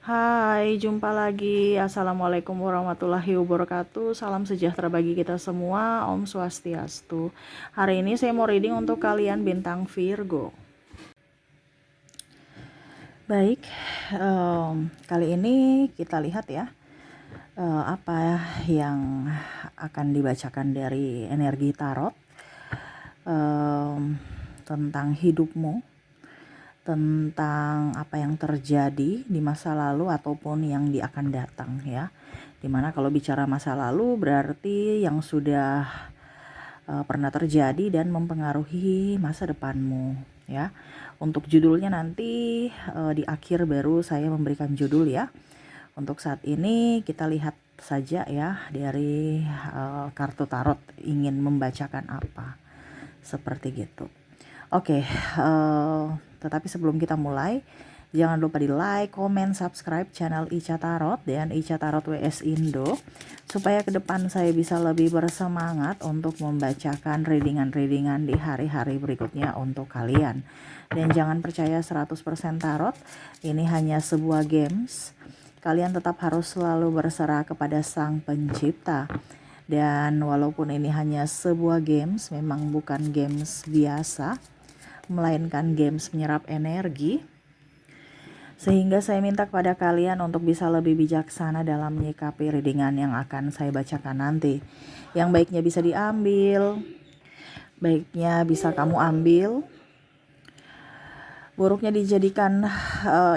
Hai, jumpa lagi. Assalamualaikum warahmatullahi wabarakatuh. Salam sejahtera bagi kita semua. Om Swastiastu. Hari ini saya mau reading untuk kalian bintang Virgo. Baik, kali ini kita lihat ya, apa yang akan dibacakan dari energi tarot tentang hidupmu, tentang apa yang terjadi di masa lalu ataupun yang akan datang ya. Dimana kalau bicara masa lalu berarti yang sudah pernah terjadi dan mempengaruhi masa depanmu ya. Untuk judulnya nanti di akhir baru saya memberikan judul ya. Untuk saat ini kita lihat saja ya dari kartu tarot ingin membacakan apa. Seperti gitu. Oke, tetapi sebelum kita mulai, jangan lupa di like, comment, subscribe channel Ica Tarot dan Ica Tarot WS Indo, supaya ke depan saya bisa lebih bersemangat untuk membacakan readingan-readingan di hari-hari berikutnya untuk kalian. Dan jangan percaya 100% tarot, ini hanya sebuah games. Kalian tetap harus selalu berserah kepada Sang Pencipta. Dan walaupun ini hanya sebuah games, memang bukan games biasa, melainkan games menyerap energi, sehingga saya minta kepada kalian untuk bisa lebih bijaksana dalam menyikapi readingan yang akan saya bacakan nanti. Yang baiknya bisa diambil, baiknya bisa kamu ambil, buruknya dijadikan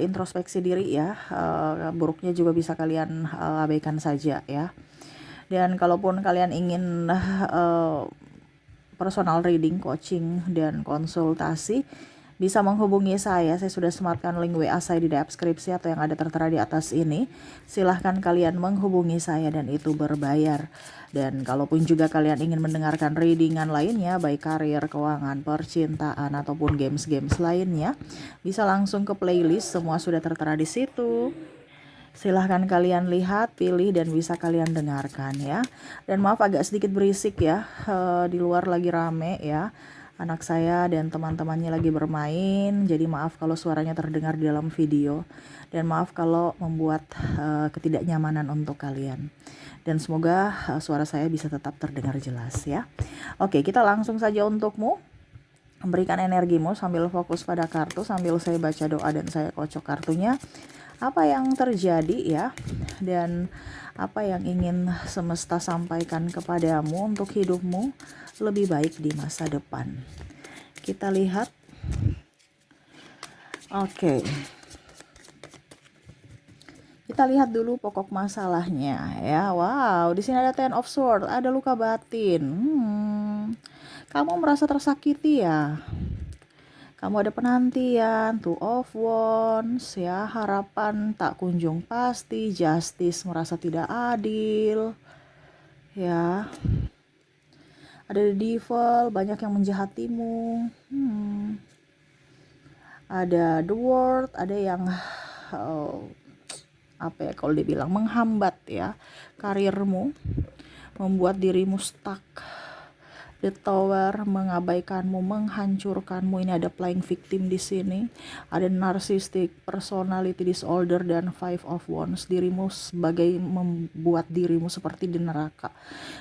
introspeksi diri ya, buruknya juga bisa kalian abaikan saja ya. Dan kalaupun kalian ingin personal reading, coaching, dan konsultasi, bisa menghubungi saya sudah sematkan link WA saya di deskripsi atau yang ada tertera di atas ini. Silahkan kalian menghubungi saya dan itu berbayar. Dan kalaupun juga kalian ingin mendengarkan readingan lainnya, baik karir, keuangan, percintaan, ataupun games-games lainnya, bisa langsung ke playlist, semua sudah tertera di situ. Silahkan kalian lihat, pilih, dan bisa kalian dengarkan ya. Dan maaf agak sedikit berisik ya, di luar lagi rame ya. Anak saya dan teman-temannya lagi bermain, jadi maaf kalau suaranya terdengar di dalam video. Dan maaf kalau membuat ketidaknyamanan untuk kalian. Dan semoga suara saya bisa tetap terdengar jelas ya. Oke, kita langsung saja untukmu. Memberikan energimu sambil fokus pada kartu, sambil saya baca doa dan saya kocok kartunya. Apa yang terjadi ya, dan apa yang ingin semesta sampaikan kepadamu untuk hidupmu lebih baik di masa depan. Kita lihat. Oke. Kita lihat dulu pokok masalahnya ya. Wow, di sini ada Ten of Swords, ada luka batin. Kamu merasa tersakiti ya? Kamu ada penantian, Two of Wands ya, harapan tak kunjung pasti, justice merasa tidak adil ya. Ada the devil, banyak yang menjahatimu. Ada the world, ada yang apa ya kalau dibilang menghambat ya karirmu, membuat dirimu stuck. The Tower mengabaikanmu, menghancurkanmu. Ini ada playing victim di sini. Ada narcissistic personality disorder dan Five of Wands. Dirimu sebagai membuat dirimu seperti di neraka.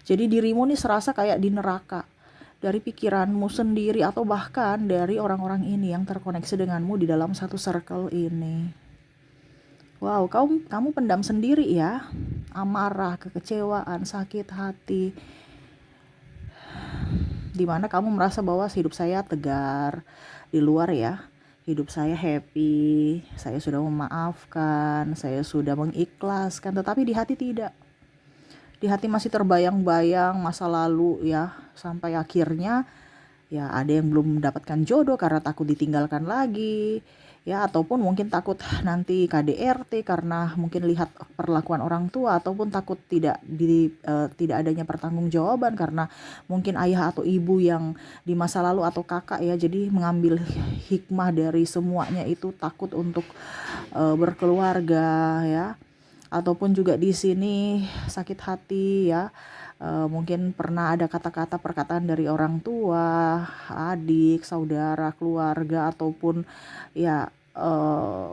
Jadi dirimu nih serasa kayak di neraka. Dari pikiranmu sendiri atau bahkan dari orang-orang ini yang terkoneksi denganmu di dalam satu circle ini. Wow, kamu pendam sendiri ya. Amarah, kekecewaan, sakit hati. Dimana kamu merasa bahwa hidup saya tegar di luar ya, hidup saya happy, saya sudah memaafkan, saya sudah mengikhlaskan, tetapi di hati tidak. Di hati masih terbayang-bayang masa lalu ya, sampai akhirnya ya ada yang belum mendapatkan jodoh karena takut ditinggalkan lagi ya, ataupun mungkin takut nanti KDRT karena mungkin lihat perlakuan orang tua, ataupun takut tidak adanya pertanggungjawaban karena mungkin ayah atau ibu yang di masa lalu atau kakak ya, jadi mengambil hikmah dari semuanya itu, takut untuk berkeluarga ya. Ataupun juga di sini sakit hati ya, mungkin pernah ada kata-kata perkataan dari orang tua, adik, saudara, keluarga, ataupun ya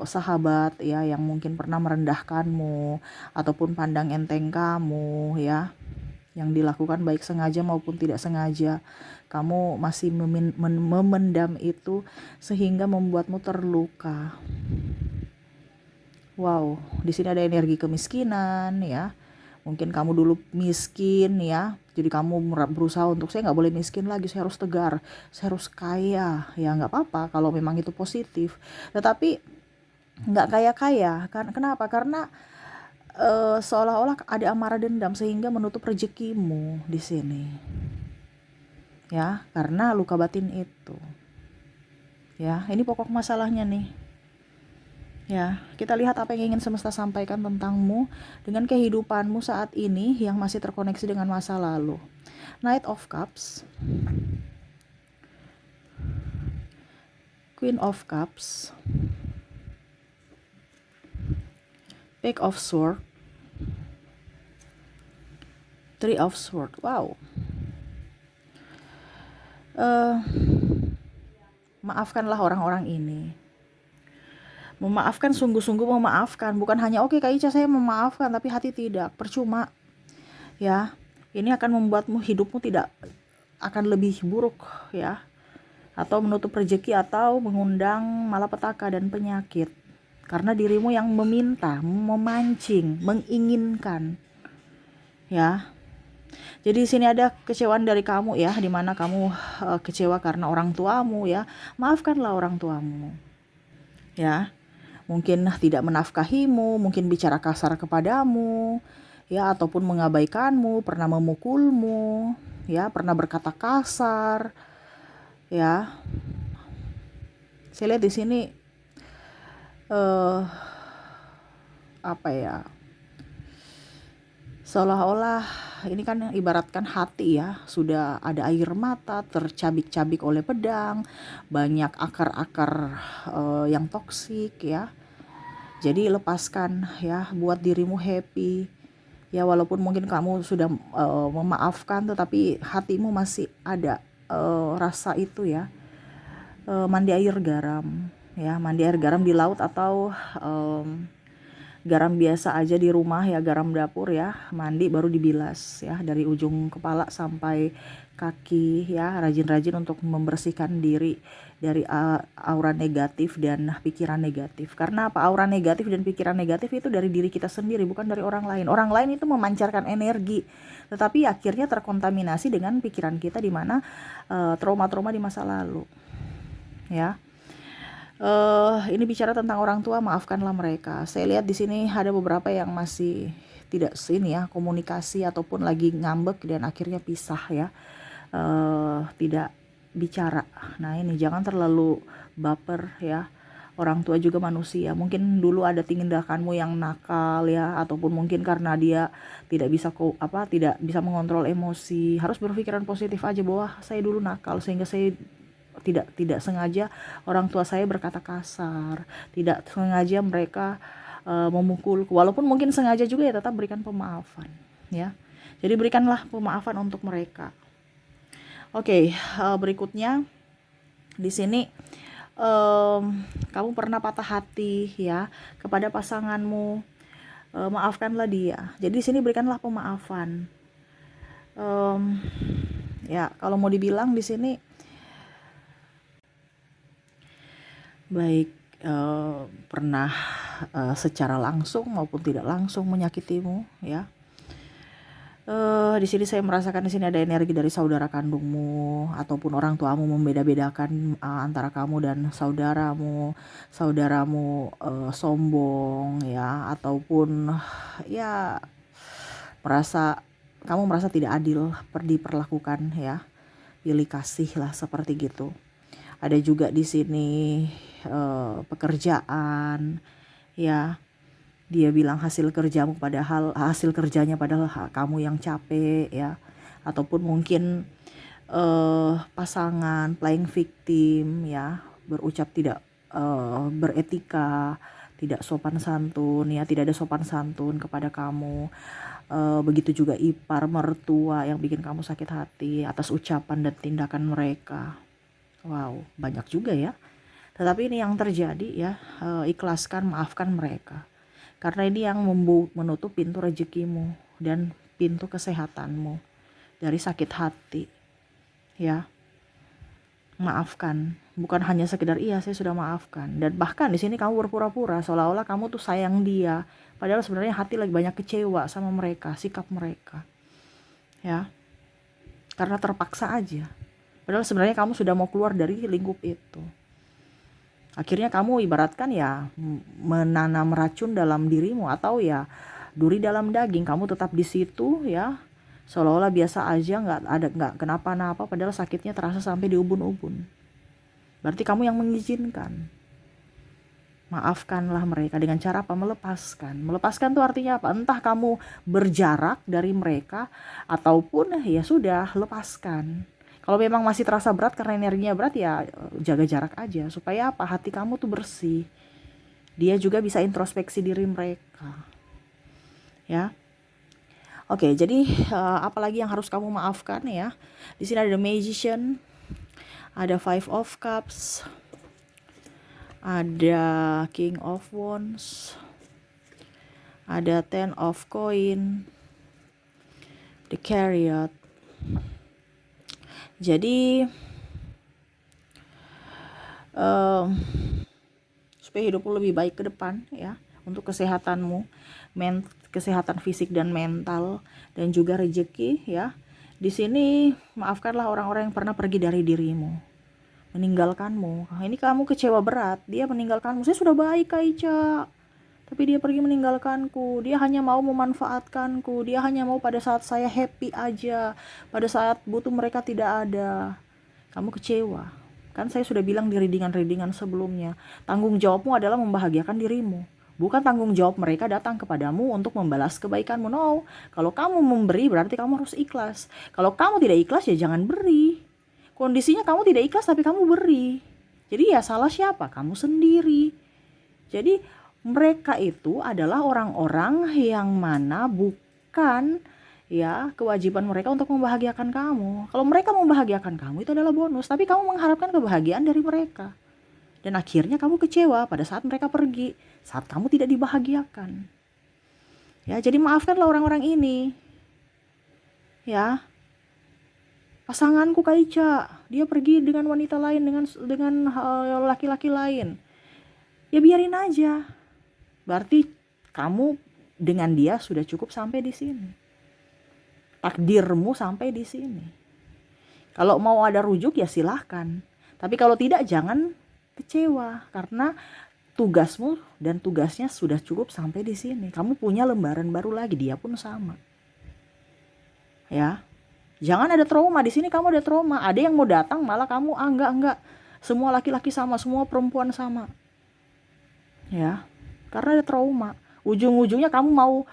sahabat ya yang mungkin pernah merendahkanmu ataupun pandang enteng kamu ya, yang dilakukan baik sengaja maupun tidak sengaja. Kamu masih memendam itu sehingga membuatmu terluka. Wow, di sini ada energi kemiskinan ya. Mungkin kamu dulu miskin ya, jadi kamu berusaha untuk saya nggak boleh miskin lagi, saya harus tegar, saya harus kaya. Ya nggak apa-apa kalau memang itu positif. Tetapi nggak kaya-kaya. Kenapa? Karena seolah-olah ada amarah dendam sehingga menutup rezekimu di sini. Ya, karena luka batin itu. Ya, ini pokok masalahnya nih. Ya, kita lihat apa yang ingin semesta sampaikan tentangmu dengan kehidupanmu saat ini yang masih terkoneksi dengan masa lalu. Knight of Cups, Queen of Cups, Page of Swords, Three of Swords. Wow. Maafkanlah orang-orang ini. Memaafkan, sungguh-sungguh memaafkan, bukan hanya oke Kak Ica saya memaafkan tapi hati tidak, percuma ya. Ini akan membuatmu hidupmu tidak akan lebih buruk ya, atau menutup rezeki atau mengundang malapetaka dan penyakit karena dirimu yang meminta, memancing, menginginkan ya. Jadi di sini ada kecewaan dari kamu ya, dimana kamu kecewa karena orang tuamu ya. Maafkanlah orang tuamu ya. Mungkin tidak menafkahimu, mungkin bicara kasar kepadamu, ya, ataupun mengabaikanmu, pernah memukulmu, ya, pernah berkata kasar, ya. Saya lihat di sini apa ya? Seolah-olah ini kan ibaratkan hati ya, sudah ada air mata, tercabik-cabik oleh pedang, banyak akar-akar yang toksik ya. Jadi lepaskan ya, buat dirimu happy. Ya walaupun mungkin kamu sudah memaafkan tetapi hatimu masih ada rasa itu ya. Mandi air garam ya, mandi air garam di laut atau garam biasa aja di rumah ya, garam dapur ya, mandi baru dibilas ya dari ujung kepala sampai kaki ya, rajin-rajin untuk membersihkan diri dari aura negatif dan pikiran negatif. Karena apa? Aura negatif dan pikiran negatif itu dari diri kita sendiri, bukan dari orang lain. Orang lain itu memancarkan energi, tetapi akhirnya terkontaminasi dengan pikiran kita di mana trauma-trauma di masa lalu ya. Ini bicara tentang orang tua, maafkanlah mereka. Saya lihat di sini ada beberapa yang masih tidak sini ya, komunikasi ataupun lagi ngambek dan akhirnya pisah ya. Tidak bicara. Nah ini jangan terlalu baper ya. Orang tua juga manusia. Mungkin dulu ada tindakanmu yang nakal ya, ataupun mungkin karena dia tidak bisa mengontrol emosi. Harus berpikiran positif aja bahwa saya dulu nakal sehingga saya tidak sengaja orang tua saya berkata kasar, tidak sengaja mereka memukulku, walaupun mungkin sengaja juga ya, tetap berikan pemaafan ya. Jadi berikanlah pemaafan untuk mereka. Oke, berikutnya di sini kamu pernah patah hati ya kepada pasanganmu, maafkanlah dia. Jadi di sini berikanlah pemaafan. Ya kalau mau dibilang di sini baik pernah secara langsung maupun tidak langsung menyakitimu ya. Di sini saya merasakan di sini ada energi dari saudara kandungmu ataupun orang tuamu membeda-bedakan antara kamu dan saudaramu sombong ya, ataupun ya kamu merasa tidak adil diperlakukan ya, pilih kasih lah seperti gitu. Ada juga di sini pekerjaan ya, dia bilang hasil kerjanya padahal kamu yang capek ya, ataupun mungkin pasangan playing victim ya, berucap tidak beretika, tidak sopan santun ya, tidak ada sopan santun kepada kamu. Begitu juga ipar mertua yang bikin kamu sakit hati atas ucapan dan tindakan mereka. Wow, banyak juga ya. Tetapi ini yang terjadi ya, ikhlaskan, maafkan mereka. Karena ini yang menutup pintu rezekimu dan pintu kesehatanmu dari sakit hati. Ya, maafkan. Bukan hanya sekedar iya saya sudah maafkan. Dan bahkan di sini kamu berpura-pura seolah-olah kamu tuh sayang dia. Padahal sebenarnya hati lagi banyak kecewa sama mereka, sikap mereka. Ya, karena terpaksa aja. Padahal sebenarnya kamu sudah mau keluar dari lingkup itu. Akhirnya kamu ibaratkan ya menanam racun dalam dirimu, atau ya duri dalam daging. Kamu tetap di situ ya, seolah-olah biasa aja, nggak kenapa-napa, padahal sakitnya terasa sampai di ubun-ubun. Berarti kamu yang mengizinkan. Maafkanlah mereka dengan cara apa? Melepaskan. Melepaskan tuh artinya apa? Entah kamu berjarak dari mereka ataupun ya sudah, lepaskan. Kalau memang masih terasa berat karena energinya berat, ya jaga jarak aja. Supaya apa? Hati kamu tuh bersih. Dia juga bisa introspeksi diri mereka. Ya. Oke, jadi apalagi yang harus kamu maafkan ya? Di sini ada The Magician, ada Five of Cups, ada King of Wands, ada Ten of Coin, The Chariot. Jadi supaya hidupmu lebih baik ke depan ya, untuk kesehatanmu, kesehatan fisik dan mental, dan juga rezeki ya. Di sini maafkanlah orang-orang yang pernah pergi dari dirimu, meninggalkanmu. Ini kamu kecewa berat, dia meninggalkanmu. Saya sudah baik Kak Ica, tapi dia pergi meninggalkanku. Dia hanya mau memanfaatkanku. Dia hanya mau pada saat saya happy aja, pada saat butuh mereka tidak ada. Kamu kecewa. Kan saya sudah bilang di readingan-readingan sebelumnya, tanggung jawabmu adalah membahagiakan dirimu. Bukan tanggung jawab mereka datang kepadamu untuk membalas kebaikanmu. No, kalau kamu memberi berarti kamu harus ikhlas. Kalau kamu tidak ikhlas ya jangan beri. Kondisinya kamu tidak ikhlas tapi kamu beri. Jadi ya salah siapa? Kamu sendiri. Jadi mereka itu adalah orang-orang yang mana bukan ya kewajiban mereka untuk membahagiakan kamu. Kalau mereka membahagiakan kamu itu adalah bonus, tapi kamu mengharapkan kebahagiaan dari mereka. Dan akhirnya kamu kecewa pada saat mereka pergi, saat kamu tidak dibahagiakan. Ya, jadi maafkanlah orang-orang ini. Ya. Pasanganku Kak Ica, dia pergi dengan wanita lain, dengan laki-laki lain. Ya biarin aja. Berarti kamu dengan dia sudah cukup sampai di sini. Takdirmu sampai di sini. Kalau mau ada rujuk ya silahkan. Tapi kalau tidak jangan kecewa, karena tugasmu dan tugasnya sudah cukup sampai di sini. Kamu punya lembaran baru lagi, dia pun sama. Ya. Jangan ada trauma. Di sini kamu ada trauma. Ada yang mau datang malah kamu enggak. Semua laki-laki sama, semua perempuan sama. Ya. Karena ada trauma. Ujung-ujungnya kamu mau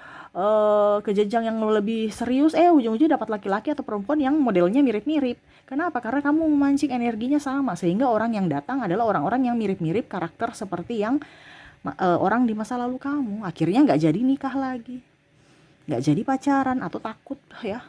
ke jenjang yang lebih serius, ujung-ujungnya dapat laki-laki atau perempuan yang modelnya mirip-mirip. Kenapa? Karena kamu memancing energinya sama, sehingga orang yang datang adalah orang-orang yang mirip-mirip karakter seperti yang orang di masa lalu kamu. Akhirnya nggak jadi nikah lagi, nggak jadi pacaran atau takut ya.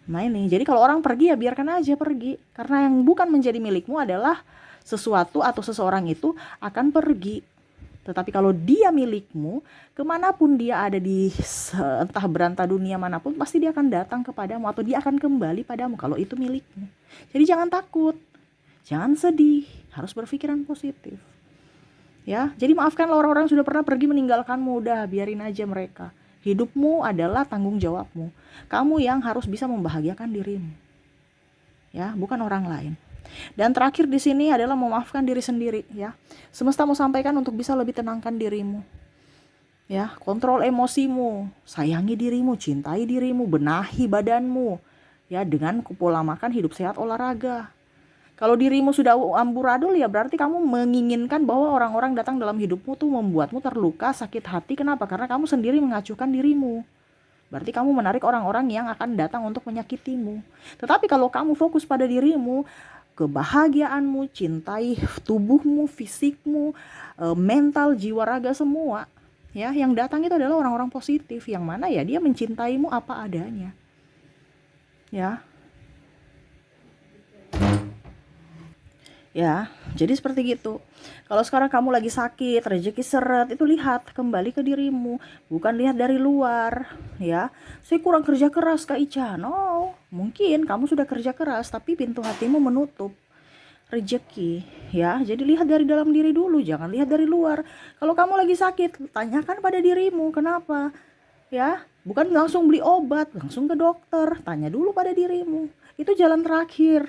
Nah ini, jadi kalau orang pergi ya biarkan aja pergi, karena yang bukan menjadi milikmu adalah sesuatu atau seseorang itu akan pergi. Tetapi kalau dia milikmu, kemanapun dia ada di entah berantah dunia manapun, pasti dia akan datang kepadamu atau dia akan kembali padamu kalau itu milikmu. Jadi jangan takut, jangan sedih, harus berpikiran positif. Ya, jadi maafkanlah orang-orang yang sudah pernah pergi meninggalkanmu, udah biarin aja mereka. Hidupmu adalah tanggung jawabmu. Kamu yang harus bisa membahagiakan dirimu. Ya, bukan orang lain. Dan terakhir di sini adalah memaafkan diri sendiri ya. Semesta mau sampaikan untuk bisa lebih tenangkan dirimu. Ya, kontrol emosimu, sayangi dirimu, cintai dirimu, benahi badanmu. Ya, dengan pola makan, hidup sehat, olahraga. Kalau dirimu sudah amburadul ya berarti kamu menginginkan bahwa orang-orang datang dalam hidupmu tuh membuatmu terluka, sakit hati. Kenapa? Karena kamu sendiri mengacuhkan dirimu. Berarti kamu menarik orang-orang yang akan datang untuk menyakitimu. Tetapi kalau kamu fokus pada dirimu, kebahagiaanmu, cintai tubuhmu, fisikmu, mental, jiwa, raga semua. Ya, yang datang itu adalah orang-orang positif yang mana ya dia mencintaimu apa adanya. Ya. Ya, jadi seperti gitu. Kalau sekarang kamu lagi sakit, rezeki seret, itu lihat kembali ke dirimu, bukan lihat dari luar, ya. Saya kurang kerja keras Kak Ica. No, mungkin kamu sudah kerja keras, tapi pintu hatimu menutup rezeki, ya. Jadi lihat dari dalam diri dulu, jangan lihat dari luar. Kalau kamu lagi sakit, tanyakan pada dirimu, kenapa? Ya, bukan langsung beli obat, langsung ke dokter, tanya dulu pada dirimu. Itu jalan terakhir.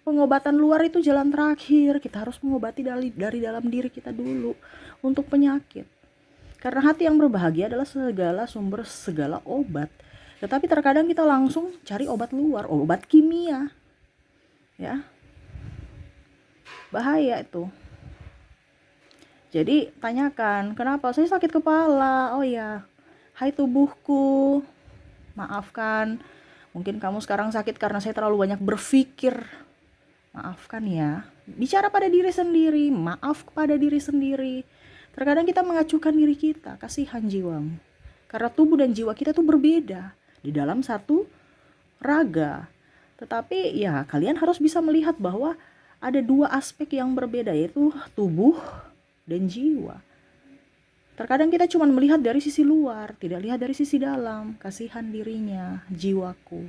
Pengobatan luar itu jalan terakhir. Kita harus mengobati dari dalam diri kita dulu untuk penyakit. Karena hati yang berbahagia adalah segala sumber segala obat. Tetapi terkadang kita langsung cari obat luar, obat kimia. Ya, bahaya itu. Jadi tanyakan, kenapa saya sakit kepala? Oh ya, hai tubuhku, maafkan. Mungkin kamu sekarang sakit karena saya terlalu banyak berpikir. Maafkan ya. Bicara pada diri sendiri, maaf kepada diri sendiri. Terkadang kita mengacuhkan diri kita, kasihan jiwamu. Karena tubuh dan jiwa kita tuh berbeda di dalam satu raga. Tetapi ya kalian harus bisa melihat bahwa ada dua aspek yang berbeda, yaitu tubuh dan jiwa. Terkadang kita cuma melihat dari sisi luar, tidak lihat dari sisi dalam. Kasihan dirinya, jiwaku.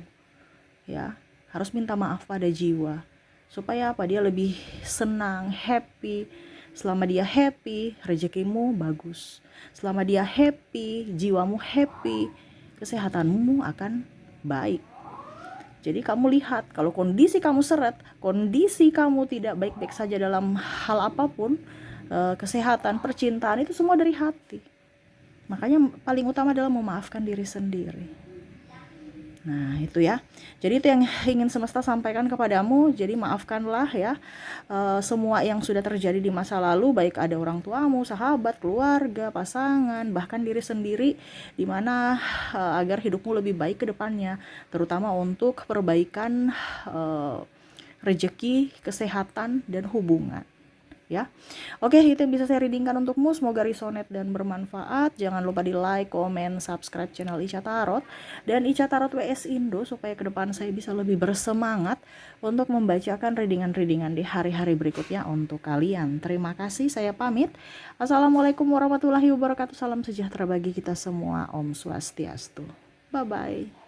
Ya, harus minta maaf pada jiwa. Supaya apa? Dia lebih senang, happy. Selama dia happy, rezekimu bagus. Selama dia happy, jiwamu happy, kesehatanmu akan baik. Jadi kamu lihat, kalau kondisi kamu seret, kondisi kamu tidak baik-baik saja dalam hal apapun, kesehatan, percintaan, itu semua dari hati. Makanya paling utama adalah memaafkan diri sendiri. Nah itu ya, jadi itu yang ingin semesta sampaikan kepadamu. Jadi maafkanlah ya semua yang sudah terjadi di masa lalu, baik ada orang tuamu, sahabat, keluarga, pasangan, bahkan diri sendiri, dimana agar hidupmu lebih baik ke depannya, terutama untuk perbaikan rezeki, kesehatan, dan hubungan. Ya, oke, itu yang bisa saya readingkan untukmu. Semoga resonate dan bermanfaat. Jangan lupa di like, komen, subscribe channel Ica Tarot dan Ica Tarot WS Indo, supaya ke depan saya bisa lebih bersemangat untuk membacakan readingan-readingan di hari-hari berikutnya untuk kalian. Terima kasih, saya pamit. Assalamualaikum warahmatullahi wabarakatuh. Salam sejahtera bagi kita semua. Om Swastiastu. Bye bye.